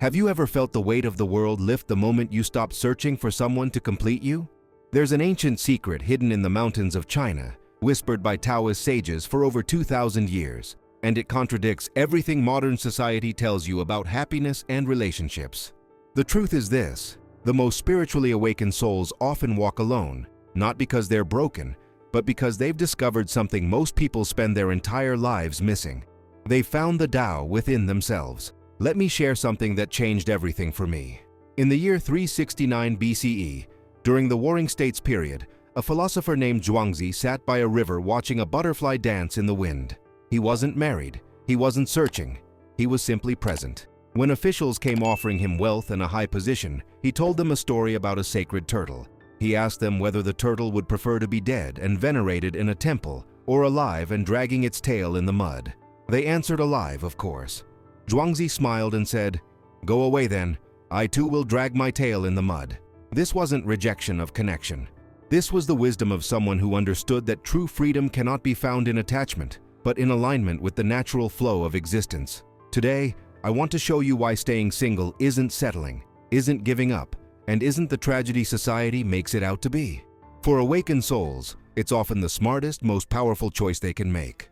Have you ever felt the weight of the world lift the moment you stop searching for someone to complete you? There's an ancient secret hidden in the mountains of China, whispered by Taoist sages for over 2,000 years, and it contradicts everything modern society tells you about happiness and relationships. The truth is this: the most spiritually awakened souls often walk alone, not because they're broken, but because they've discovered something most people spend their entire lives missing. They've found the Tao within themselves. Let me share something that changed everything for me. In the year 369 BCE, during the Warring States period, a philosopher named Zhuangzi sat by a river watching a butterfly dance in the wind. He wasn't married, he wasn't searching, he was simply present. When officials came offering him wealth and a high position, he told them a story about a sacred turtle. He asked them whether the turtle would prefer to be dead and venerated in a temple, or alive and dragging its tail in the mud. They answered alive, of course. Zhuangzi smiled and said, "Go away then, I too will drag my tail in the mud." This wasn't rejection of connection. This was the wisdom of someone who understood that true freedom cannot be found in attachment, but in alignment with the natural flow of existence. Today, I want to show you why staying single isn't settling, isn't giving up, and isn't the tragedy society makes it out to be. For awakened souls, it's often the smartest, most powerful choice they can make.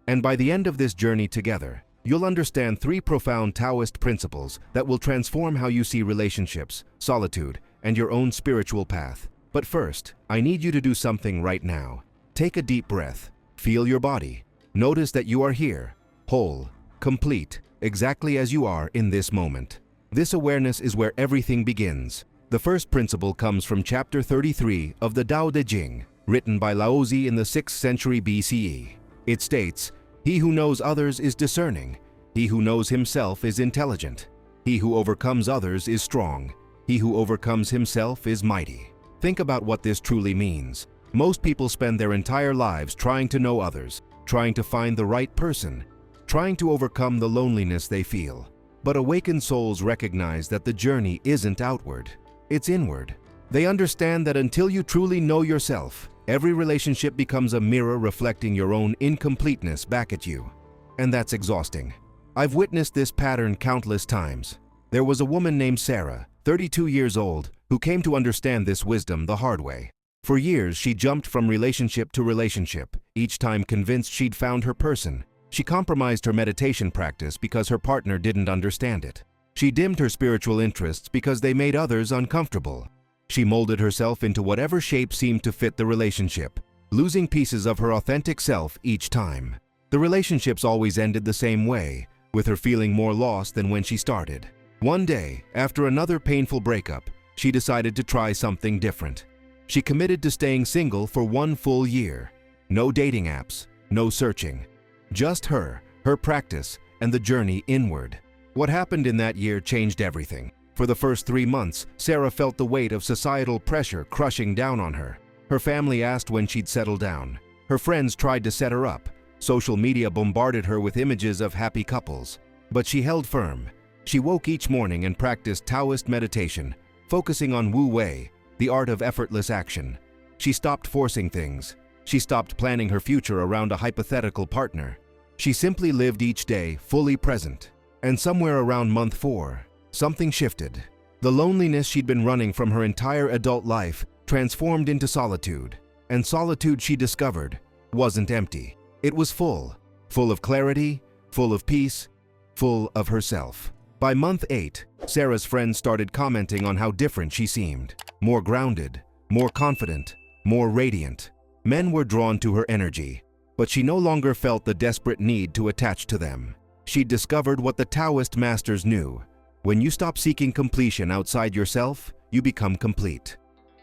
And by the end of this journey together, you'll understand 3 profound Taoist principles that will transform how you see relationships, solitude, and your own spiritual path. But first, I need you to do something right now. Take a deep breath, feel your body, notice that you are here, whole, complete, exactly as you are in this moment. This awareness is where everything begins. The first principle comes from chapter 33 of the Dao De Jing, written by Laozi in the 6th century BCE. It states, "He who knows others is discerning. He who knows himself is intelligent. He who overcomes others is strong. He who overcomes himself is mighty." Think about what this truly means. Most people spend their entire lives trying to know others, trying to find the right person, trying to overcome the loneliness they feel. But awakened souls recognize that the journey isn't outward, it's inward. They understand that until you truly know yourself, every relationship becomes a mirror reflecting your own incompleteness back at you. And that's exhausting. I've witnessed this pattern countless times. There was a woman named Sarah, 32 years old, who came to understand this wisdom the hard way. For years, she jumped from relationship to relationship, each time convinced she'd found her person. She compromised her meditation practice because her partner didn't understand it. She dimmed her spiritual interests because they made others uncomfortable. She molded herself into whatever shape seemed to fit the relationship, losing pieces of her authentic self each time. The relationships always ended the same way, with her feeling more lost than when she started. One day, after another painful breakup, she decided to try something different. She committed to staying single for 1 full year. No dating apps, no searching. Just her practice, and the journey inward. What happened in that year changed everything. For the first 3 months, Sarah felt the weight of societal pressure crushing down on her. Her family asked when she'd settle down. Her friends tried to set her up. Social media bombarded her with images of happy couples. But she held firm. She woke each morning and practiced Taoist meditation, focusing on Wu Wei, the art of effortless action. She stopped forcing things. She stopped planning her future around a hypothetical partner. She simply lived each day fully present. And somewhere around month 4, something shifted. The loneliness she'd been running from her entire adult life transformed into solitude. And solitude, she discovered, wasn't empty. It was full of clarity, full of peace, full of herself. By month 8, Sarah's friends started commenting on how different she seemed. More grounded, more confident, more radiant. Men were drawn to her energy, but she no longer felt the desperate need to attach to them. She'd discovered what the Taoist masters knew. When you stop seeking completion outside yourself, you become complete.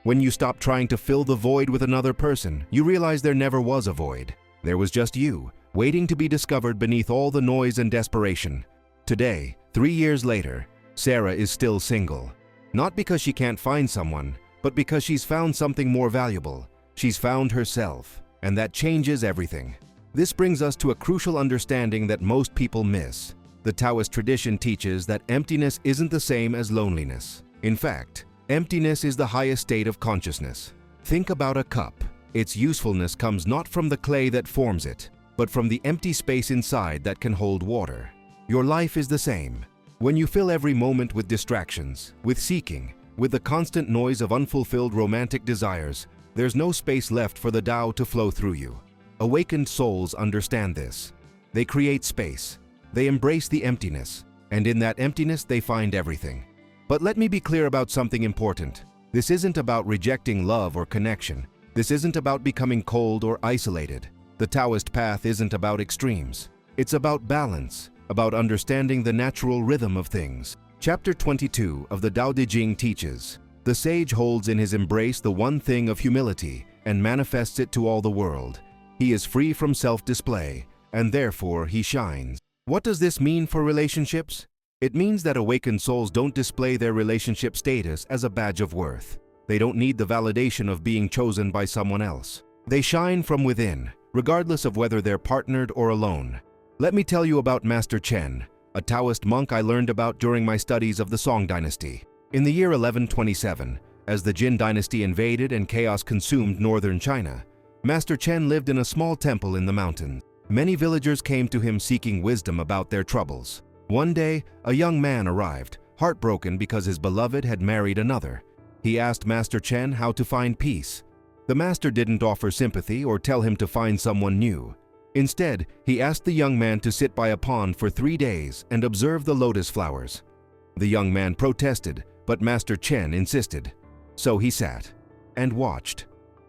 When you stop trying to fill the void with another person, you realize there never was a void. There was just you, waiting to be discovered beneath all the noise and desperation. Today, 3 years later, Sarah is still single. Not because she can't find someone, but because she's found something more valuable. She's found herself, and that changes everything. This brings us to a crucial understanding that most people miss. The Taoist tradition teaches that emptiness isn't the same as loneliness. In fact, emptiness is the highest state of consciousness. Think about a cup. Its usefulness comes not from the clay that forms it, but from the empty space inside that can hold water. Your life is the same. When you fill every moment with distractions, with seeking, with the constant noise of unfulfilled romantic desires, there's no space left for the Tao to flow through you. Awakened souls understand this. They create space. They embrace the emptiness, and in that emptiness they find everything. But let me be clear about something important. This isn't about rejecting love or connection. This isn't about becoming cold or isolated. The Taoist path isn't about extremes. It's about balance, about understanding the natural rhythm of things. Chapter 22 of the Dao De Jing teaches, the sage holds in his embrace the one thing of humility and manifests it to all the world. He is free from self-display, and therefore he shines. What does this mean for relationships? It means that awakened souls don't display their relationship status as a badge of worth. They don't need the validation of being chosen by someone else. They shine from within, regardless of whether they're partnered or alone. Let me tell you about Master Chen, a Taoist monk I learned about during my studies of the Song dynasty. In the year 1127, as the Jin dynasty invaded and chaos consumed northern China, Master Chen lived in a small temple in the mountains. Many villagers came to him seeking wisdom about their troubles. One day, a young man arrived, heartbroken because his beloved had married another. He asked Master Chen how to find peace. The master didn't offer sympathy or tell him to find someone new. Instead, he asked the young man to sit by a pond for 3 days and observe the lotus flowers. The young man protested, but Master Chen insisted. So he sat and watched.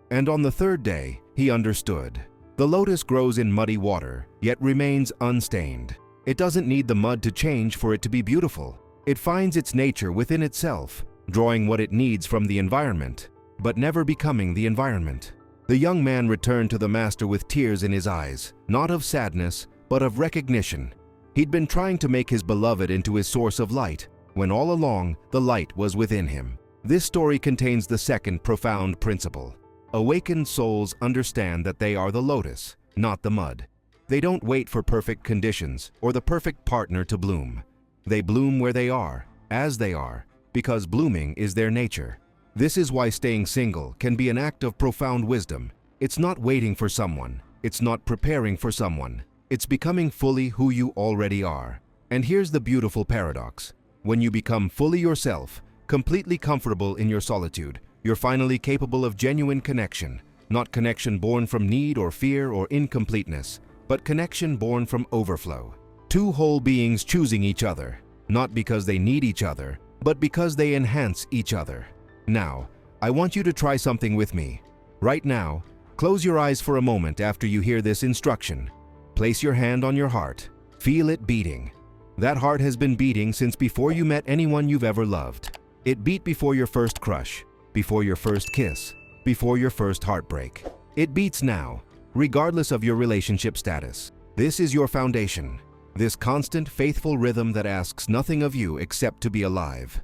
And on the 3rd day, he understood. The lotus grows in muddy water, yet remains unstained. It doesn't need the mud to change for it to be beautiful. It finds its nature within itself, drawing what it needs from the environment, but never becoming the environment. The young man returned to the master with tears in his eyes, not of sadness, but of recognition. He'd been trying to make his beloved into his source of light, when all along the light was within him. This story contains the second profound principle. Awakened souls understand that they are the lotus, not the mud. They don't wait for perfect conditions or the perfect partner to bloom. They bloom where they are, as they are, because blooming is their nature. This is why staying single can be an act of profound wisdom. It's not waiting for someone. It's not preparing for someone. It's becoming fully who you already are. And here's the beautiful paradox. When you become fully yourself, completely comfortable in your solitude, you're finally capable of genuine connection. Not connection born from need or fear or incompleteness, but connection born from overflow. Two whole beings choosing each other, not because they need each other, but because they enhance each other. Now, I want you to try something with me. Right now, close your eyes for a moment after you hear this instruction. Place your hand on your heart. Feel it beating. That heart has been beating since before you met anyone you've ever loved. It beat before your first crush, before your first kiss, before your first heartbreak. It beats now, regardless of your relationship status. This is your foundation. This constant, faithful rhythm that asks nothing of you except to be alive.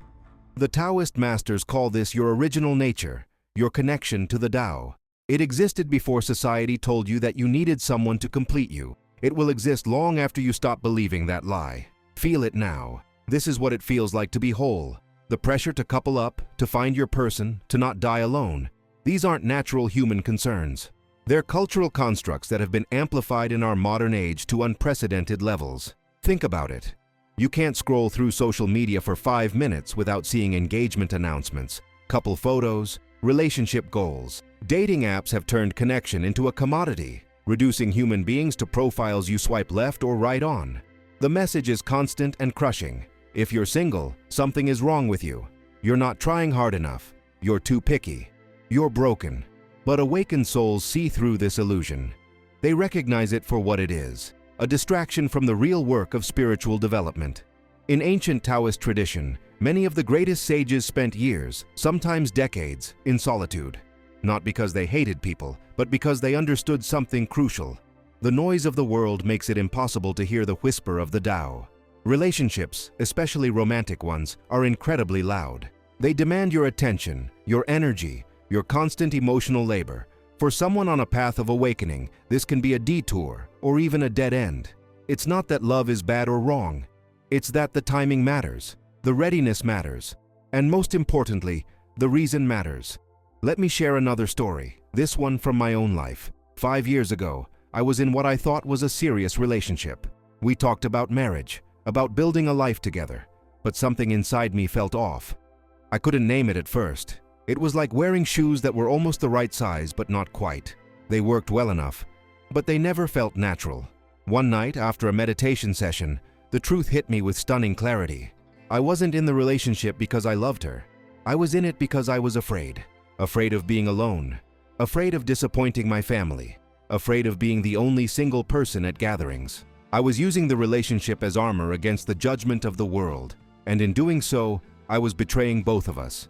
The Taoist masters call this your original nature, your connection to the Tao. It existed before society told you that you needed someone to complete you. It will exist long after you stop believing that lie. Feel it now. This is what it feels like to be whole. The pressure to couple up, to find your person, to not die alone. These aren't natural human concerns. They're cultural constructs that have been amplified in our modern age to unprecedented levels. Think about it. You can't scroll through social media for 5 minutes without seeing engagement announcements, couple photos, relationship goals. Dating apps have turned connection into a commodity, reducing human beings to profiles you swipe left or right on. The message is constant and crushing. If you're single, something is wrong with you. You're not trying hard enough. You're too picky. You're broken. But awakened souls see through this illusion. They recognize it for what it is, a distraction from the real work of spiritual development. In ancient Taoist tradition, many of the greatest sages spent years, sometimes decades, in solitude. Not because they hated people, but because they understood something crucial. The noise of the world makes it impossible to hear the whisper of the Tao. Relationships, especially romantic ones, are incredibly loud. They demand your attention, your energy, your constant emotional labor. For someone on a path of awakening, this can be a detour or even a dead end. It's not that love is bad or wrong. It's that the timing matters, the readiness matters, and most importantly, the reason matters. Let me share another story, this one from my own life. 5 years ago, I was in what I thought was a serious relationship. We talked about marriage, about building a life together, but something inside me felt off. I couldn't name it at first. It was like wearing shoes that were almost the right size but not quite. They worked well enough, but they never felt natural. One night, after a meditation session, the truth hit me with stunning clarity. I wasn't in the relationship because I loved her. I was in it because I was afraid. Afraid of being alone. Afraid of disappointing my family. Afraid of being the only single person at gatherings. I was using the relationship as armor against the judgment of the world, and in doing so, I was betraying both of us.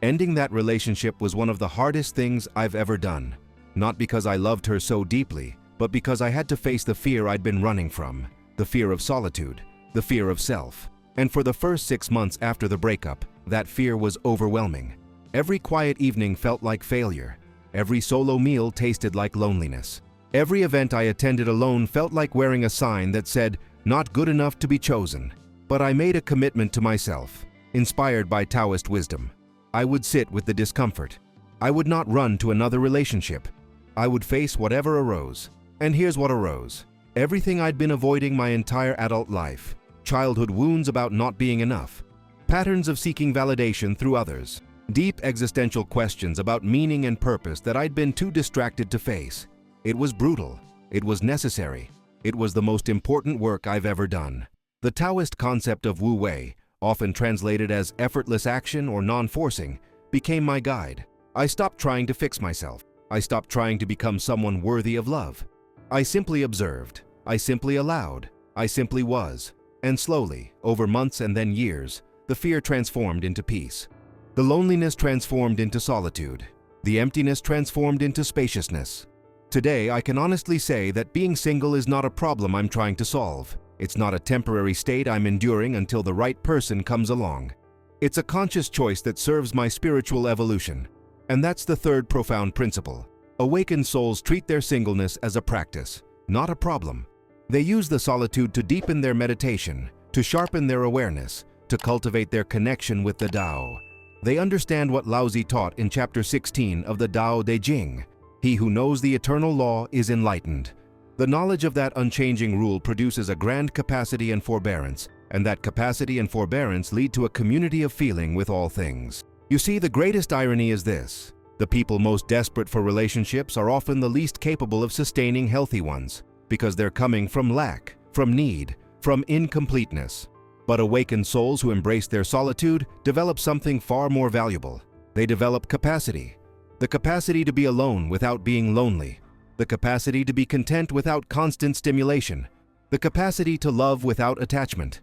Ending that relationship was one of the hardest things I've ever done. Not because I loved her so deeply, but because I had to face the fear I'd been running from. The fear of solitude, the fear of self. And for the first 6 months after the breakup, that fear was overwhelming. Every quiet evening felt like failure. Every solo meal tasted like loneliness. Every event I attended alone felt like wearing a sign that said, "Not good enough to be chosen." But I made a commitment to myself, inspired by Taoist wisdom. I would sit with the discomfort. I would not run to another relationship. I would face whatever arose. And here's what arose. Everything I'd been avoiding my entire adult life. Childhood wounds about not being enough. Patterns of seeking validation through others. Deep existential questions about meaning and purpose that I'd been too distracted to face. It was brutal. It was necessary. It was the most important work I've ever done. The Taoist concept of Wu Wei, often translated as effortless action or non-forcing, became my guide. I stopped trying to fix myself. I stopped trying to become someone worthy of love. I simply observed. I simply allowed. I simply was. And slowly, over months and then years, the fear transformed into peace. The loneliness transformed into solitude. The emptiness transformed into spaciousness. Today, I can honestly say that being single is not a problem I'm trying to solve. It's not a temporary state I'm enduring until the right person comes along. It's a conscious choice that serves my spiritual evolution. And that's the third profound principle. Awakened souls treat their singleness as a practice, not a problem. They use the solitude to deepen their meditation, to sharpen their awareness, to cultivate their connection with the Tao. They understand what Laozi taught in chapter 16 of the Dao De Jing. He who knows the eternal law is enlightened. The knowledge of that unchanging rule produces a grand capacity and forbearance, and that capacity and forbearance lead to a community of feeling with all things. You see, the greatest irony is this. The people most desperate for relationships are often the least capable of sustaining healthy ones, because they're coming from lack, from need, from incompleteness. But awakened souls who embrace their solitude develop something far more valuable. They develop capacity. The capacity to be alone without being lonely. The capacity to be content without constant stimulation. The capacity to love without attachment.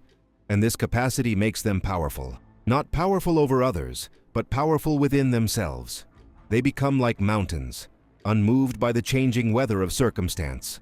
And this capacity makes them powerful. Not powerful over others, but powerful within themselves. They become like mountains, unmoved by the changing weather of circumstance.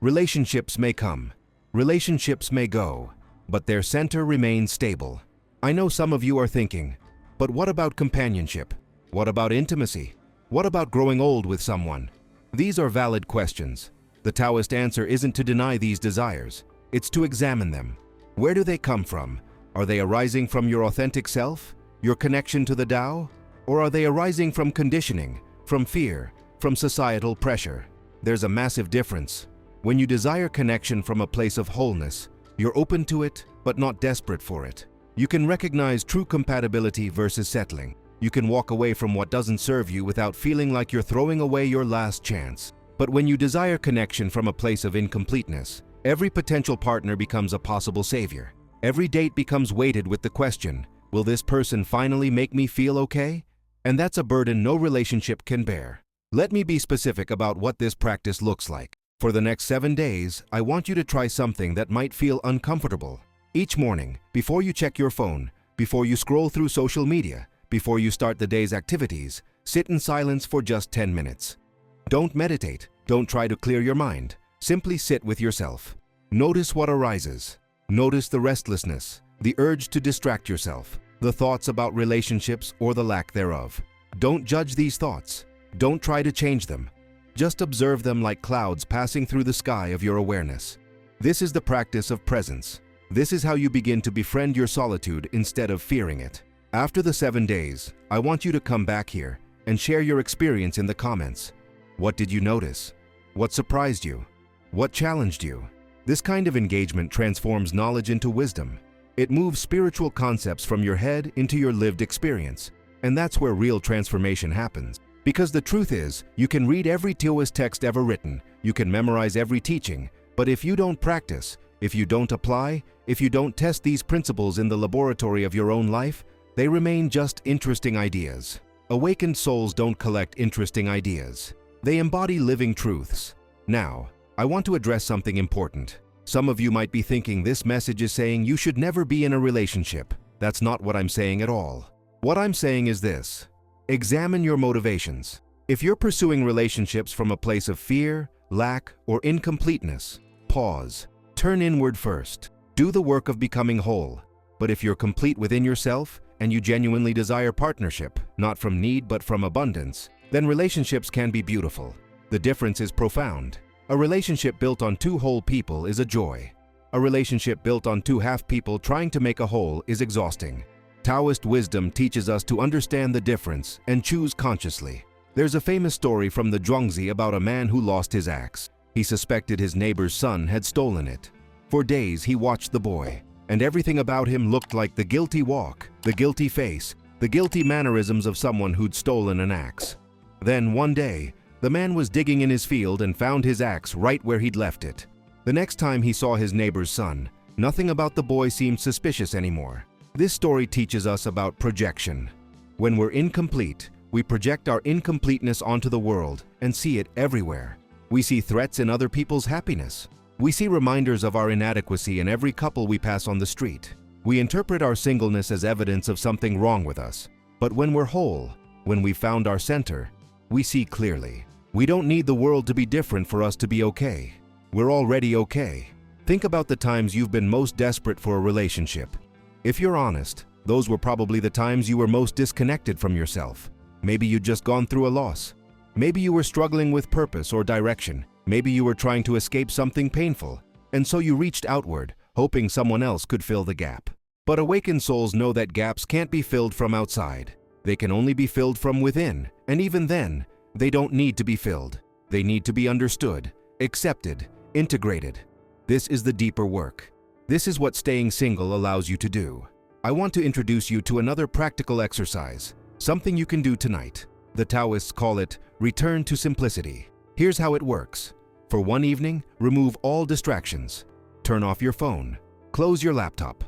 Relationships may come. Relationships may go. But their center remains stable. I know some of you are thinking, but what about companionship? What about intimacy? What about growing old with someone? These are valid questions. The Taoist answer isn't to deny these desires. It's to examine them. Where do they come from? Are they arising from your authentic self, your connection to the Tao? Or are they arising from conditioning, from fear, from societal pressure? There's a massive difference. When you desire connection from a place of wholeness, you're open to it, but not desperate for it. You can recognize true compatibility versus settling. You can walk away from what doesn't serve you without feeling like you're throwing away your last chance. But when you desire connection from a place of incompleteness, every potential partner becomes a possible savior. Every date becomes weighted with the question, will this person finally make me feel okay? And that's a burden no relationship can bear. Let me be specific about what this practice looks like. For the next 7 days, I want you to try something that might feel uncomfortable. Each morning, before you check your phone, before you scroll through social media, before you start the day's activities, sit in silence for just 10 minutes. Don't meditate. Don't try to clear your mind. Simply sit with yourself. Notice what arises. Notice the restlessness, the urge to distract yourself, the thoughts about relationships or the lack thereof. Don't judge these thoughts. Don't try to change them. Just observe them like clouds passing through the sky of your awareness. This is the practice of presence. This is how you begin to befriend your solitude instead of fearing it. After the 7 days, I want you to come back here and share your experience in the comments. What did you notice? What surprised you? What challenged you? This kind of engagement transforms knowledge into wisdom. It moves spiritual concepts from your head into your lived experience. And that's where real transformation happens. Because the truth is, you can read every Taoist text ever written, you can memorize every teaching, but if you don't practice, if you don't apply, if you don't test these principles in the laboratory of your own life, they remain just interesting ideas. Awakened souls don't collect interesting ideas. They embody living truths. Now, I want to address something important. Some of you might be thinking this message is saying you should never be in a relationship. That's not what I'm saying at all. What I'm saying is this. Examine your motivations. If you're pursuing relationships from a place of fear, lack, or incompleteness, pause. Turn inward first. Do the work of becoming whole. But if you're complete within yourself and you genuinely desire partnership, not from need but from abundance, then relationships can be beautiful. The difference is profound. A relationship built on two whole people is a joy. A relationship built on two half people trying to make a whole is exhausting. Taoist wisdom teaches us to understand the difference and choose consciously. There's a famous story from the Zhuangzi about a man who lost his axe. He suspected his neighbor's son had stolen it. For days he watched the boy, and everything about him looked like the guilty walk, the guilty face, the guilty mannerisms of someone who'd stolen an axe. Then one day, the man was digging in his field and found his axe right where he'd left it. The next time he saw his neighbor's son, nothing about the boy seemed suspicious anymore. This story teaches us about projection. When we're incomplete, we project our incompleteness onto the world and see it everywhere. We see threats in other people's happiness. We see reminders of our inadequacy in every couple we pass on the street. We interpret our singleness as evidence of something wrong with us. But when we're whole, when we've found our center, we see clearly. We don't need the world to be different for us to be okay. We're already okay. Think about the times you've been most desperate for a relationship. If you're honest, those were probably the times you were most disconnected from yourself. Maybe you'd just gone through a loss. Maybe you were struggling with purpose or direction. Maybe you were trying to escape something painful, and so you reached outward, hoping someone else could fill the gap. But awakened souls know that gaps can't be filled from outside. They can only be filled from within, and even then, they don't need to be filled. They need to be understood, accepted, integrated. This is the deeper work. This is what staying single allows you to do. I want to introduce you to another practical exercise, something you can do tonight. The Taoists call it return to simplicity. Here's how it works. For one evening, remove all distractions. Turn off your phone. Close your laptop.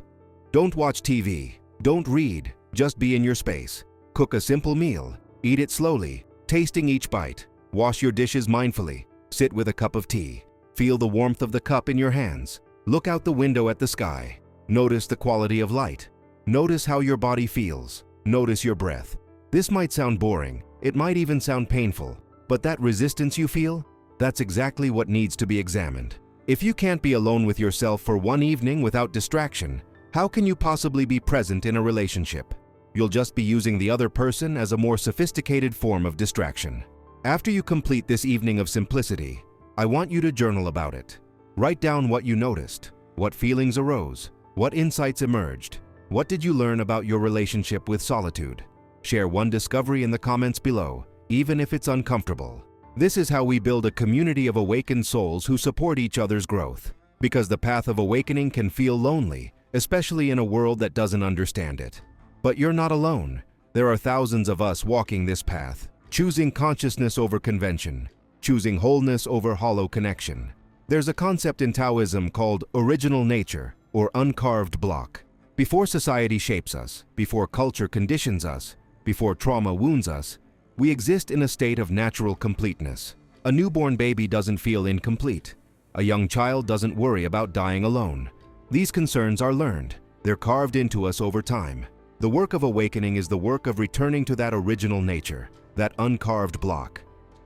Don't watch TV. Don't read. Just be in your space. Cook a simple meal. Eat it slowly, tasting each bite. Wash your dishes mindfully. Sit with a cup of tea. Feel the warmth of the cup in your hands. Look out the window at the sky. Notice the quality of light. Notice how your body feels. Notice your breath. This might sound boring. It might even sound painful. But that resistance you feel, that's exactly what needs to be examined. If you can't be alone with yourself for one evening without distraction, how can you possibly be present in a relationship? You'll just be using the other person as a more sophisticated form of distraction. After you complete this evening of simplicity, I want you to journal about it. Write down what you noticed, what feelings arose, what insights emerged. What did you learn about your relationship with solitude? Share one discovery in the comments below, even if it's uncomfortable. This is how we build a community of awakened souls who support each other's growth. Because the path of awakening can feel lonely, especially in a world that doesn't understand it. But you're not alone. There are thousands of us walking this path, choosing consciousness over convention, choosing wholeness over hollow connection. There's a concept in Taoism called original nature, or uncarved block. Before society shapes us, before culture conditions us, before trauma wounds us, we exist in a state of natural completeness. A newborn baby doesn't feel incomplete. A young child doesn't worry about dying alone. These concerns are learned. They're carved into us over time. The work of awakening is the work of returning to that original nature, that uncarved block.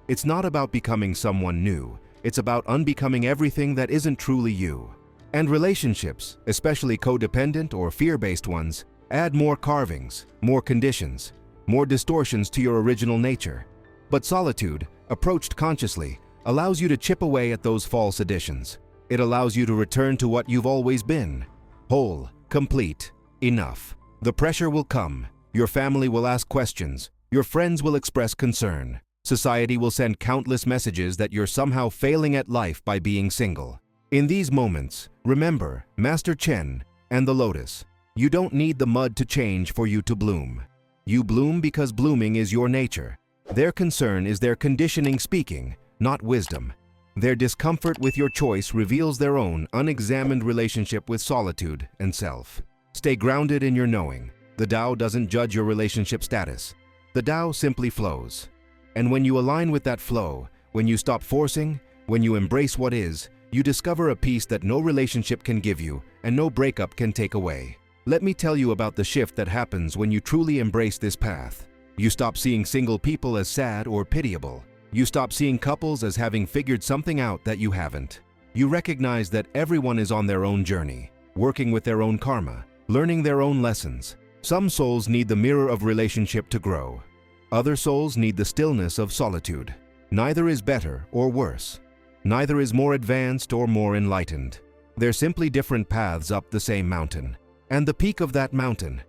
It's not about becoming someone new. It's about unbecoming everything that isn't truly you. And relationships, especially codependent or fear-based ones, add more carvings, more conditions, more distortions to your original nature. But solitude, approached consciously, allows you to chip away at those false additions. It allows you to return to what you've always been. Whole, complete, enough. The pressure will come. Your family will ask questions. Your friends will express concern. Society will send countless messages that you're somehow failing at life by being single. In these moments, remember Master Chen and the Lotus. You don't need the mud to change for you to bloom. You bloom because blooming is your nature. Their concern is their conditioning speaking, not wisdom. Their discomfort with your choice reveals their own unexamined relationship with solitude and self. Stay grounded in your knowing. The Tao doesn't judge your relationship status. The Tao simply flows. And when you align with that flow, when you stop forcing, when you embrace what is, you discover a peace that no relationship can give you and no breakup can take away. Let me tell you about the shift that happens when you truly embrace this path. You stop seeing single people as sad or pitiable. You stop seeing couples as having figured something out that you haven't. You recognize that everyone is on their own journey, working with their own karma, learning their own lessons. Some souls need the mirror of relationship to grow. Other souls need the stillness of solitude. Neither is better or worse. Neither is more advanced or more enlightened. They're simply different paths up the same mountain. And the peak of that mountain,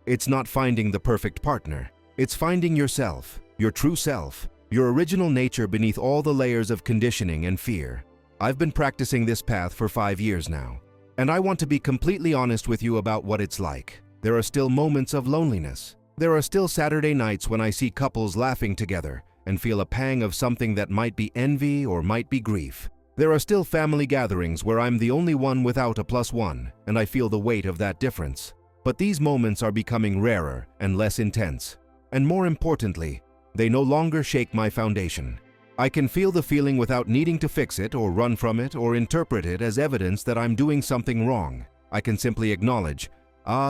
it's not finding the perfect partner. It's finding yourself, your true self, your original nature beneath all the layers of conditioning and fear. I've been practicing this path for 5 years now, and I want to be completely honest with you about what it's like. There are still moments of loneliness. There are still Saturday nights when I see couples laughing together and feel a pang of something that might be envy or might be grief. There are still family gatherings where I'm the only one without a +1, and I feel the weight of that difference. But these moments are becoming rarer and less intense. And more importantly, they no longer shake my foundation. I can feel the feeling without needing to fix it or run from it or interpret it as evidence that I'm doing something wrong. I can simply acknowledge,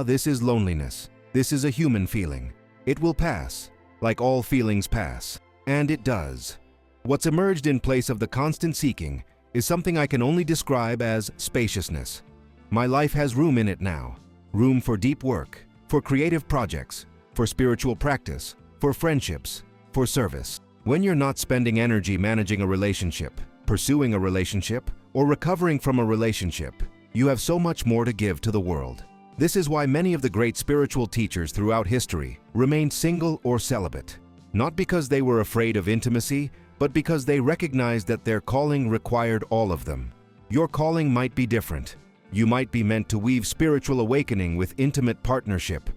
this is loneliness. This is a human feeling. It will pass, like all feelings pass. And it does. What's emerged in place of the constant seeking is something I can only describe as spaciousness. My life has room in it now. Room for deep work, for creative projects, for spiritual practice, for friendships, for service. When you're not spending energy managing a relationship, pursuing a relationship, or recovering from a relationship, you have so much more to give to the world. This is why many of the great spiritual teachers throughout history remained single or celibate. Not because they were afraid of intimacy, but because they recognized that their calling required all of them. Your calling might be different. You might be meant to weave spiritual awakening with intimate partnership.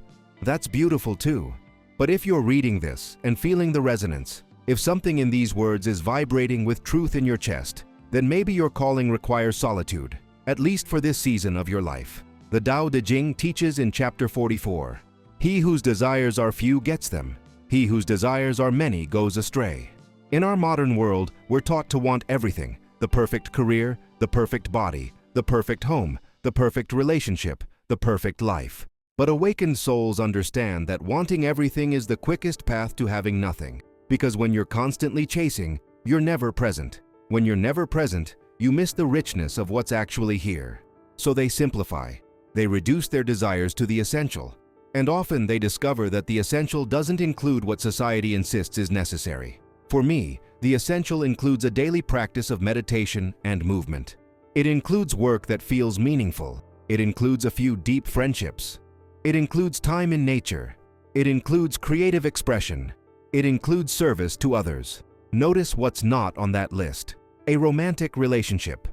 That's beautiful too. But if you're reading this and feeling the resonance, if something in these words is vibrating with truth in your chest, then maybe your calling requires solitude, at least for this season of your life. The Dao De Jing teaches in chapter 44, "He whose desires are few gets them. He whose desires are many goes astray." In our modern world, we're taught to want everything: the perfect career, the perfect body, the perfect home, the perfect relationship, the perfect life. But awakened souls understand that wanting everything is the quickest path to having nothing. Because when you're constantly chasing, you're never present. When you're never present, you miss the richness of what's actually here. So they simplify. They reduce their desires to the essential. And often they discover that the essential doesn't include what society insists is necessary. For me, the essential includes a daily practice of meditation and movement. It includes work that feels meaningful. It includes a few deep friendships. It includes time in nature. It includes creative expression. It includes service to others. Notice what's not on that list. A romantic relationship.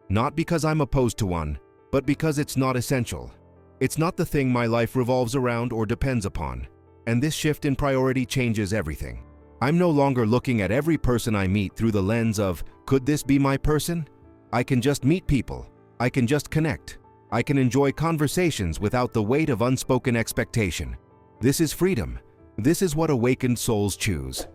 Not because I'm opposed to one, but because it's not essential. It's not the thing my life revolves around or depends upon. And this shift in priority changes everything. I'm no longer looking at every person I meet through the lens of, could this be my person? I can just meet people. I can just connect. I can enjoy conversations without the weight of unspoken expectation. This is freedom. This is what awakened souls choose.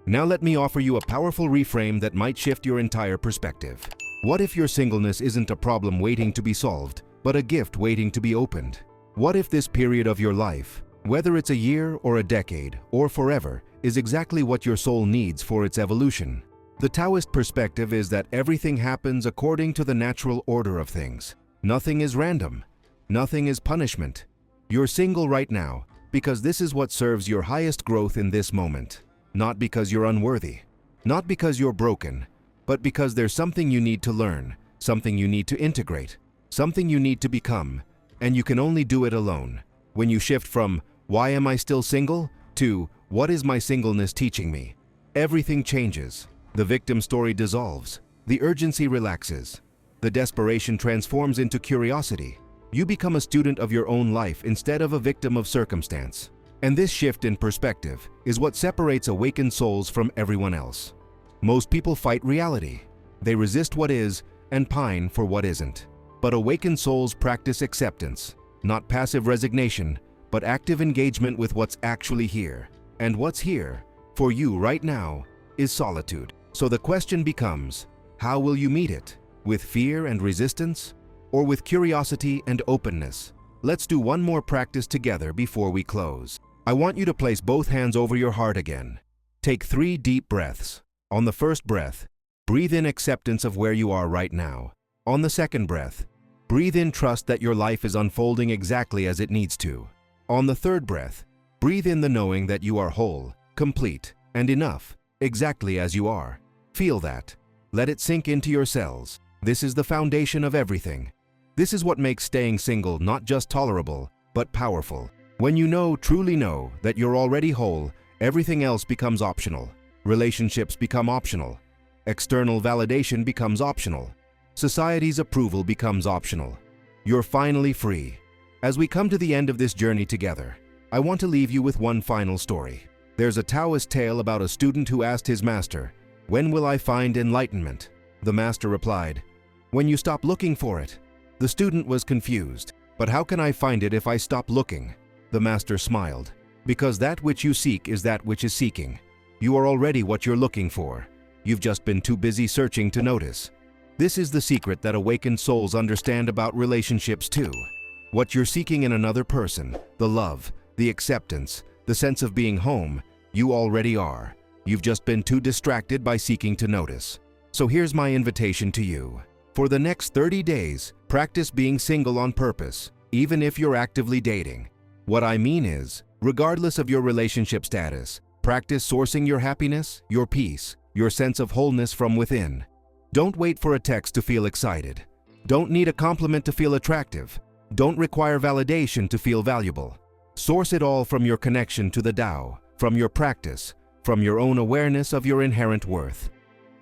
Now let me offer you a powerful reframe that might shift your entire perspective. What if your singleness isn't a problem waiting to be solved, but a gift waiting to be opened? What if this period of your life, whether it's a year or a decade or forever, is exactly what your soul needs for its evolution? The Taoist perspective is that everything happens according to the natural order of things. Nothing is random. Nothing is punishment. You're single right now because this is what serves your highest growth in this moment. Not because you're unworthy. Not because you're broken, but because there's something you need to learn, something you need to integrate, something you need to become, and you can only do it alone. When you shift from, "Why am I still single?" to, "What is my singleness teaching me?" everything changes. The victim story dissolves. The urgency relaxes. The desperation transforms into curiosity. You become a student of your own life instead of a victim of circumstance. And this shift in perspective is what separates awakened souls from everyone else. Most people fight reality. They resist what is and pine for what isn't. But awakened souls practice acceptance, not passive resignation, but active engagement with what's actually here. And what's here, for you right now, is solitude. So the question becomes, how will you meet it? With fear and resistance? Or with curiosity and openness? Let's do one more practice together before we close. I want you to place both hands over your heart again. Take 3 deep breaths. On the first breath, breathe in acceptance of where you are right now. On the second breath, breathe in trust that your life is unfolding exactly as it needs to. On the third breath, breathe in the knowing that you are whole, complete, and enough, exactly as you are. Feel that. Let it sink into your cells. This is the foundation of everything. This is what makes staying single not just tolerable, but powerful. When you know, truly know, that you're already whole, everything else becomes optional. Relationships become optional. External validation becomes optional. Society's approval becomes optional. You're finally free. As we come to the end of this journey together, I want to leave you with one final story. There's a Taoist tale about a student who asked his master, "When will I find enlightenment?" The master replied, "When you stop looking for it." The student was confused. "But how can I find it if I stop looking?" The master smiled. "Because that which you seek is that which is seeking. You are already what you're looking for. You've just been too busy searching to notice." This is the secret that awakened souls understand about relationships too. What you're seeking in another person, the love, the acceptance, the sense of being home, you already are. You've just been too distracted by seeking to notice. So here's my invitation to you. For the next 30 days, practice being single on purpose, even if you're actively dating. What I mean is, regardless of your relationship status, practice sourcing your happiness, your peace, your sense of wholeness from within. Don't wait for a text to feel excited. Don't need a compliment to feel attractive. Don't require validation to feel valuable. Source it all from your connection to the Tao, from your practice, from your own awareness of your inherent worth.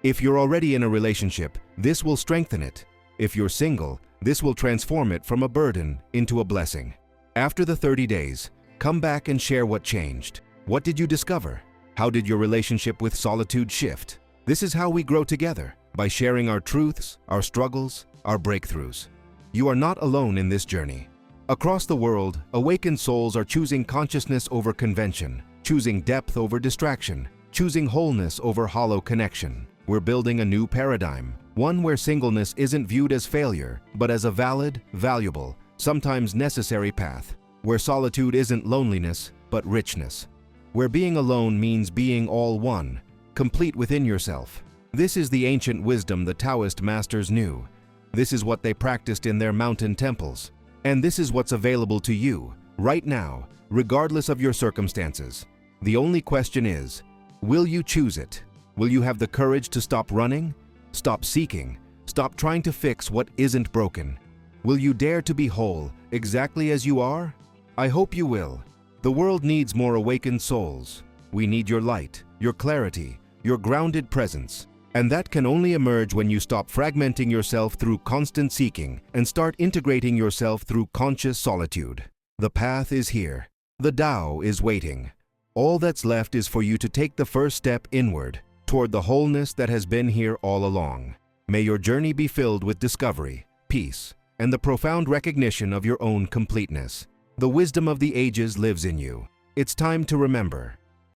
If you're already in a relationship, this will strengthen it. If you're single, this will transform it from a burden into a blessing. After the 30 days, come back and share what changed. What did you discover? How did your relationship with solitude shift? This is how we grow together, by sharing our truths, our struggles, our breakthroughs. You are not alone in this journey. Across the world, awakened souls are choosing consciousness over convention, choosing depth over distraction, choosing wholeness over hollow connection. We're building a new paradigm, one where singleness isn't viewed as failure, but as a valid, valuable, sometimes necessary path, where solitude isn't loneliness, but richness, where being alone means being all one, complete within yourself. This is the ancient wisdom the Taoist masters knew. This is what they practiced in their mountain temples. And this is what's available to you, right now, regardless of your circumstances. The only question is, will you choose it? Will you have the courage to stop running? Stop seeking? Stop trying to fix what isn't broken? Will you dare to be whole, exactly as you are? I hope you will. The world needs more awakened souls. We need your light, your clarity, your grounded presence. And that can only emerge when you stop fragmenting yourself through constant seeking and start integrating yourself through conscious solitude. The path is here. The Tao is waiting. All that's left is for you to take the first step inward, toward the wholeness that has been here all along. May your journey be filled with discovery, peace, and the profound recognition of your own completeness. The wisdom of the ages lives in you. It's time to remember.